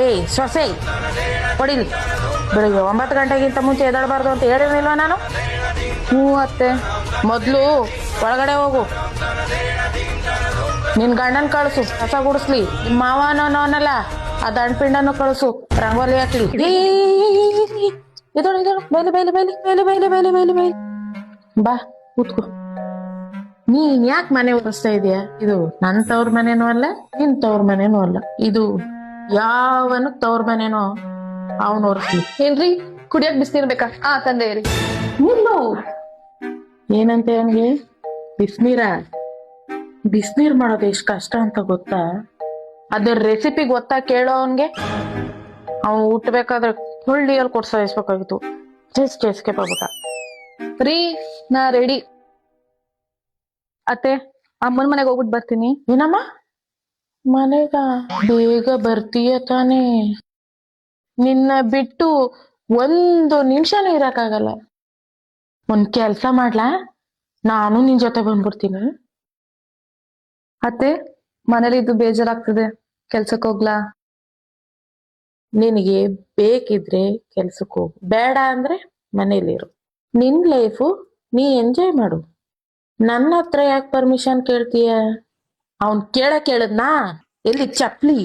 ಏಯ್ ಸೊಸೆ ಹೊಡಿಲಿ. ಬೆಳಿಗ್ಗೆ 9 ಗಂಟೆಗಿಂತ ಮುಂಚೆ ಎದಳಬಾರ್ದು ಅಂತ ಹೇಳಿರ್ಲಿಲ್ವಾ ನಾನು? ಹ್ಞೂ ಅತ್ತೆ. ಮೊದ್ಲು ಒಳಗಡೆ ಹೋಗು. ನಿನ್ ಗಂಡನ್ ಕಳ್ಸು, ಕಸ ಗುಡಿಸ್ಲಿ. ನಿಮ್ ಮಾವನೋ ಅನ್ನಲ್ಲ, ಆ ದಂಡ್ಪಿಂಡನ್ನು ಕಳ್ಸು, ರಂಗೋಲಿ ಹಾಕ್ಲಿ. ಇದಳು ಇದಳು ಬೈಲಿ ಬೈಲಿ ಬೈಲಿ ಬೈಲಿ ಬೈಲಿ ಬೈಲಿ ಬೈಲಿ ಬೈಲಿ. ಬಾ ಕೂತ್ಕೋ. ನೀನ್ ಯಾಕೆ ಮನೆ ಒರೆಸ್ತಾ ಇದೀಯ? ಇದು ನನ್ ತವ್ರ ಮನೇನೂ ಅಲ್ಲ, ನಿನ್ ತವ್ರ ಮನೇನೂ ಅಲ್ಲ. ಇದು ಯಾವನು ತವ್ರ ಮನೇನೋ ಅವನು ಒರೆಸ್ಲಿ. ಏನ್ರಿ ಕುಡಿಯಕ್ ಬಿಸಿನೀರ್ ಬೇಕಾ? ತಂದೆ ರೀ. ನಿಲ್ಲು. ಏನಂತೆ ಅವನ್ಗೆ ಬಿಸ್ನೀರ? ಬಿಸ್ನೀರ್ ಮಾಡೋದು ಎಷ್ಟ್ ಕಷ್ಟ ಅಂತ ಗೊತ್ತಾ? ಅದ್ರ ರೆಸಿಪಿ ಗೊತ್ತಾ ಕೇಳೋ ಅವನ್ಗೆ? ಅವ್ನು ಹುಟ್ಟಬೇಕಾದ್ರೆ ಹುಳ್ಳಿಯಲ್ಲಿ ಕೊಡ್ಸಾಯಿಸ್ಬೇಕಾಗಿತ್ತು. ಎಸ್ಕೇಪ್ ಆಗ್ಬಿಟ್ಟ. ರೀ ನಾ ರೆಡಿ. ಅತ್ತೆ ಅಮ್ಮನ ಮನೆಗೆ ಹೋಗ್ಬಿಟ್ಟು ಬರ್ತೀನಿ. ಏನಮ್ಮ ಮನೆಗ? ಬೇಗ ಬರ್ತೀಯ ತಾನೇ? ನಿನ್ನ ಬಿಟ್ಟು 1 ನಿಮಿಷನೂ ಇರಕ್ಕಾಗಲ್ಲ. ಒಂದ್ ಕೆಲ್ಸ ಮಾಡ್ಲಾ, ನಾನು ನಿನ್ ಜೊತೆ ಬಂದ್ಬಿಡ್ತೀನಿ. ಅತ್ತೆ ಮನೇಲಿ ಇದು ಬೇಜಾರಾಗ್ತದೆ, ಕೆಲ್ಸಕ್ಕೆ ಹೋಗ್ಲಾ? ನಿನಗೆ ಬೇಕಿದ್ರೆ ಕೆಲ್ಸಕ್ಕೆ ಹೋಗು, ಬೇಡ ಅಂದ್ರೆ ಮನೇಲಿರು. ನಿನ್ ಲೈಫು ನೀ ಎಂಜಾಯ್ ಮಾಡು. ನನ್ನ ಹತ್ರ ಯಾಕೆ ಪರ್ಮಿಷನ್ ಕೇಳ್ತೀಯ? ಅವ್ನ್ ಕೇಳದ್ನಾ? ಎಲ್ಲಿ ಚಪ್ಲಿ?